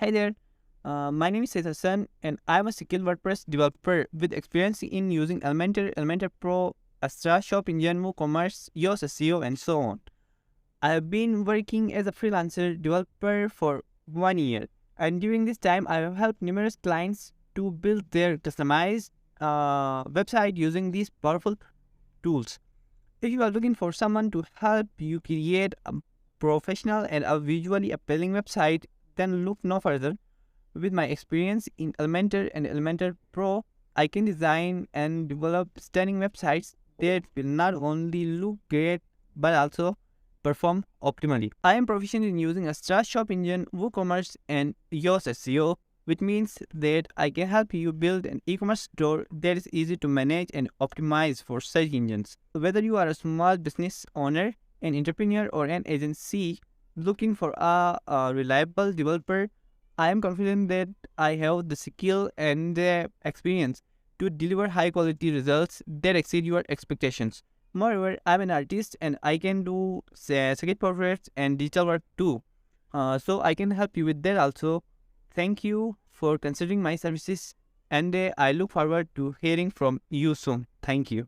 Hi there, my name is Syed Hassan and I'm a skilled WordPress developer with experience in using Elementor, Elementor Pro, Astra, Shop Engine, WooCommerce, Yoast SEO, and so on. I have been working as a freelancer developer for 1 year, and during this time, I have helped numerous clients to build their customized website using these powerful tools. If you are looking for someone to help you create a professional and a visually appealing website, then look no further. With my experience in Elementor and Elementor Pro, I can design and develop stunning websites that will not only look great but also perform optimally. I am proficient in using a Astra Shop Engine, WooCommerce, and Yoast SEO, which means that I can help you build an e-commerce store that is easy to manage and optimize for search engines. Whether you are a small business owner, an entrepreneur, or an agency looking for a reliable developer, I am confident that I have the skill and the experience to deliver high quality results that exceed your expectations. Moreover, I'm an artist and I can do sketch portraits and digital work too. So I can help you with that also. Thank you for considering my services and I look forward to hearing from you soon. Thank you.